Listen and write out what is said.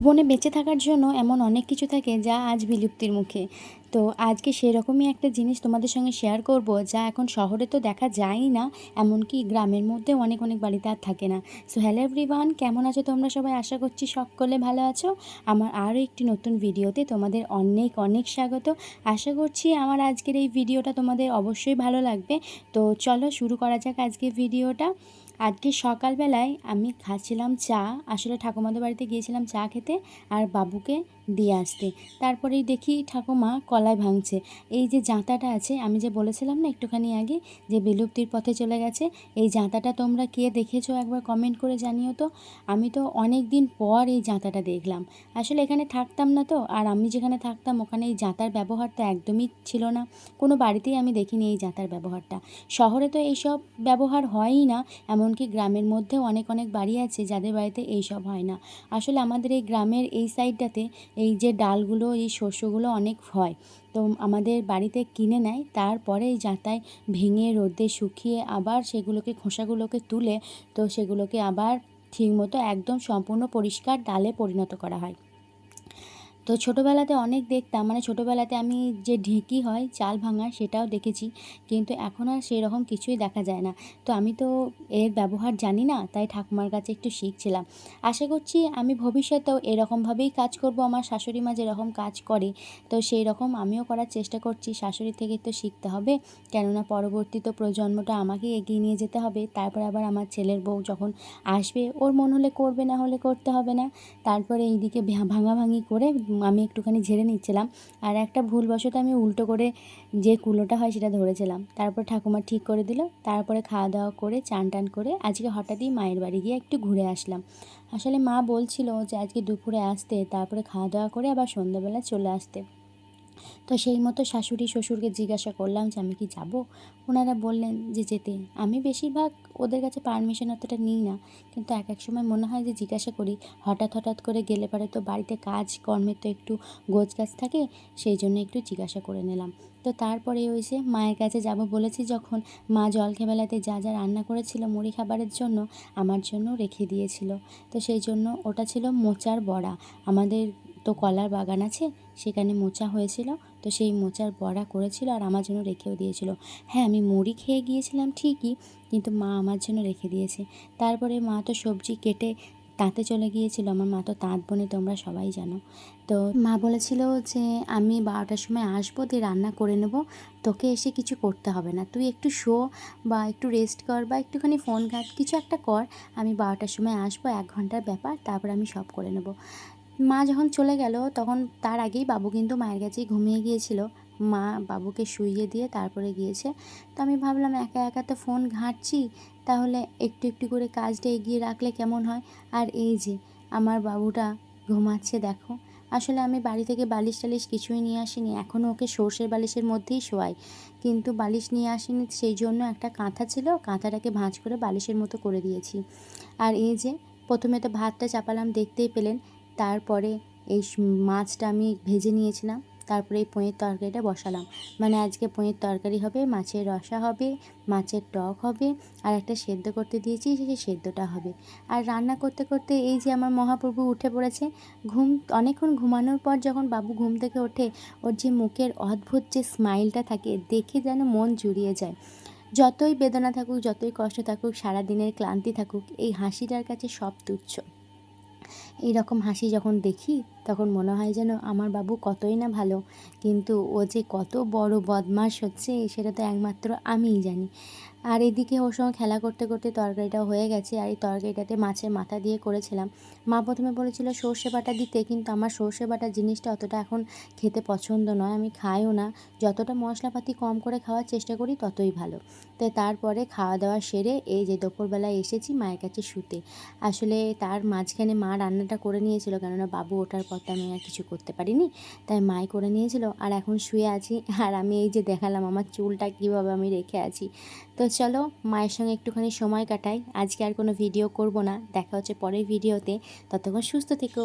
বনে বেঁচে থাকার জন্য এমন অনেক কিছু থাকে যা আজ বিলুপ্তির মুখে। তো আজকে সেরকমই একটা জিনিস তোমাদের সঙ্গে শেয়ার করব, যা এখন শহরে তো দেখা যায়ই না, এমনকি গ্রামের মধ্যেও অনেক অনেক বাড়িতে আর থাকে না। সো হ্যালো এভরিওয়ান, কেমন আছো তোমরা সবাই? আশা করছি সকলে ভালো আছো। আমার আরও একটি নতুন ভিডিওতে তোমাদের অনেক অনেক স্বাগত। আশা করছি আমার আজকের এই ভিডিওটা তোমাদের অবশ্যই ভালো লাগবে। তো চলো শুরু করা যাক আজকের ভিডিওটা। আজকে সকালবেলায় আমি খাচ্ছিলাম চা। আসলে ঠাকুমাদের বাড়িতে গিয়েছিলাম চা খেতে আর বাবুকে দিয়ে আসতে। তারপরেই দেখি ঠাকুমা কলাই ভাঙছে। এই যে জাঁতাটা আছে, আমি যে বলেছিলাম না একটুখানি আগে যে বিলুপ্তির পথে চলে গেছে, এই জাঁতাটা তোমরা কে দেখেছো একবার কমেন্ট করে জানিও তো। আমি তো অনেক দিন পর এই জাঁতাটা দেখলাম। আসলে এখানে থাকতাম না তো, আর আমি যেখানে থাকতাম ওখানে এই জাঁতার ব্যবহারটা একদমই ছিল না। কোনো বাড়িতেই আমি দেখিনি এই জাঁতার ব্যবহারটা। শহরে তো এইসব ব্যবহার হয়ই না। এমনকি গ্রামের মধ্যেও অনেক অনেক বাড়ি আছে যাদের বাড়িতে এইসব হয় না। আসলে আমাদের এই গ্রামের এই সাইডটাতে এই যে ডালগুলো, এই শস্যগুলো অনেক হয়। তো আমাদের বাড়িতে কিনে নেয়, তারপরে এই যাতায় ভেঙে রোদে শুকিয়ে আবার সেগুলোকে খোসাগুলোকে তুলে তো সেগুলোকে আবার ঠিকমতো একদম সম্পূর্ণ পরিষ্কার ডালে পরিণত করা হয়। তো ছোটোবেলাতে অনেক দেখতাম, মানে ছোটোবেলাতে আমি যে ঢেঁকি হয় চাল ভাঙার সেটাও দেখেছি, কিন্তু এখন আর সেরকম কিছুই দেখা যায় না। তো আমি তো এর ব্যবহার জানি না, তাই ঠাকুমার কাছে একটু শিখছিলাম। আশা করছি আমি ভবিষ্যতেও এরকমভাবেই কাজ করব, আমার শাশুড়ি মা যেরকম কাজ করে তো সেই রকম আমিও করার চেষ্টা করছি। শাশুড়ি থেকে তো শিখতে হবে, কেননা পরবর্তী তো প্রজন্মটা আমাকেই এগিয়ে নিয়ে যেতে হবে। তারপর আবার আমার ছেলের বউ যখন আসবে, ওর মন হলে করবে, না হলে করতে হবে না। তারপরে এইদিকে ভাঙাভাঙি করে আমি একটুখানি ঝেড়ে নিচ্ছিলাম, আর একটা ভুলবশত আমি উল্টো করে যে কুলোটা হয় সেটা ধরেছিলাম। তারপর ঠাকুমা ঠিক করে দিল। তারপরে খাওয়া দাওয়া করে চান টান করে আজকে হঠাৎই মায়ের বাড়ি গিয়ে একটু ঘুরে আসলাম। আসলে মা বলছিল যে আজকে দুপুরে আসতে, তারপরে খাওয়া দাওয়া করে আবার সন্ধ্যাবেলা চলে আসতে। তো সেই মতো শাশুড়ি শ্বশুরকে জিজ্ঞাসা করলাম যে আমি কি যাব। ওনারা বললেন যে যেতে। আমি বেশিরভাগ ওদের কাছে পারমিশন অতটা নিই না, কিন্তু এক এক সময় মনে হয় যে জিজ্ঞাসা করি। হঠাৎ হঠাৎ করে গেলে পারে তো বাড়িতে কাজ কর্মের তো একটু গোছগাছ থাকে, সেই জন্য একটু জিজ্ঞাসা করে নিলাম। তো তারপরে ওই যে মায়ের কাছে যাব বলেছি যখন, মা জলখাবেলাতে যা যা রান্না করেছিল মুড়ি খাবারের জন্য আমার জন্য রেখে দিয়েছিল। তো সেই জন্য ওটা ছিল মোচার বড়া। আমাদের তো কলার বাগান আছে, সেখানে মোচা হয়েছিল। তো সেই মোচার বড়া করেছিল আর আমার জন্য রেখেও দিয়েছিল। হ্যাঁ, আমি মুড়ি খেয়ে গিয়েছিলাম ঠিকই, কিন্তু মা আমার জন্য রেখে দিয়েছে। তারপরে মা তো সবজি কেটে তাঁতে চলে গিয়েছিল। আমার মা তো তাঁত বোনে, তোমরা সবাই জানো। তো মা বলেছিল যে আমি 12টার সময় আসবো, দিয়ে রান্না করে নেব, তোকে এসে কিছু করতে হবে না, তুই একটু শো বা একটু রেস্ট কর বা একটুখানি ফোন ঘাঁট, কিছু একটা কর। আমি 12টার সময় আসবো, 1 ঘন্টার ব্যাপার, তারপর আমি সব করে নেব। মা যখন চলে গেল তখন তার আগেই বাবু কিন্তু মায়ের কাছেই ঘুমিয়ে গিয়েছিল। মা বাবুকে শুইয়ে দিয়ে তারপরে গিয়েছে। তো আমি ভাবলাম একা একা তো ফোন ঘাঁটছি, তাহলে একটু একটু করে কাজটা এগিয়ে রাখলে কেমন হয়। আর এই যে আমার বাবুটা ঘুমাচ্ছে দেখো। আসলে আমি বাড়ি থেকে বালিশ টালিশ কিছুই নিয়ে আসিনি, এখনও ওকে সর্ষের বালিশের মধ্যেই শোয়াই, কিন্তু বালিশ নিয়ে আসিনি, সেই জন্য একটা কাঁথা ছিল, কাঁথাটাকে ভাঁজ করে বালিশের মতো করে দিয়েছি। আর এই যে প্রথমে তো ভাতটা চাপালাম, দেখতেই পেলেন। তারপরে এই মাছটা আমি ভেজে নিয়েছিলাম, তারপরে এই পনির তরকারিটা বসালাম। মানে আজকে পনির তরকারি হবে, মাছের রসা হবে, মাছের টক হবে, আর একটা সেদ্ধ করতে দিয়েছি, সেই সেদ্ধটা হবে। আর রান্না করতে করতে এই যে আমার মহাপ্রভু উঠে পড়েছে। ঘুম অনেকক্ষণ ঘুমানোর পর যখন বাবু ঘুম থেকে ওঠে, ওর যে মুখের অদ্ভুত যে স্মাইলটা থাকে, দেখে যেন মন জুড়িয়ে যায়। যতই বেদনা থাকুক, যতই কষ্ট থাকুক, সারাদিনের ক্লান্তি থাকুক, এই হাসিটার কাছে সব তুচ্ছ। এই রকম হাসি যখন দেখি তখন মনে হয় যেন আমার বাবু কতই না ভালো, কিন্তু ও যে কত বড় বদমাশ হচ্ছে সেটা তো একমাত্র আমিই জানি। আর এদিকে ওর সঙ্গে খেলা করতে করতে তরকারিটাও হয়ে গেছে, আর এই তরকারিটাতে মাছের মাথা দিয়ে করেছিলাম। মা প্রথমে বলেছিল সর্ষে বাটা দিতে, কিন্তু আমার সর্ষে বাটা জিনিসটা অতটা এখন খেতে পছন্দ নয়, আমি খাইও না। যতটা মশলাপাতি কম করে খাওয়ার চেষ্টা করি ততই ভালো। তো তারপরে খাওয়া দাওয়া সেরে এই যে দুপুরবেলায় এসেছি মায়ের কাছে শুতে। আসলে তার মাঝখানে মা রান্নাটা করে নিয়েছিল, কেননা বাবু ওঠার পর তো আমি আর কিছু করতে পারিনি, তাই মাই করে নিয়েছিল। আর এখন শুয়ে আছি, আর আমি এই যে দেখালাম আমার চুলটা কীভাবে আমি রেখে আছি। তো চলো মায়ের সঙ্গে একটুখানি সময় কাটাই। আজকে আর কোনো ভিডিও করব না, দেখা হচ্ছে পরের ভিডিওতে। ততক্ষণ সুস্থ থেকো।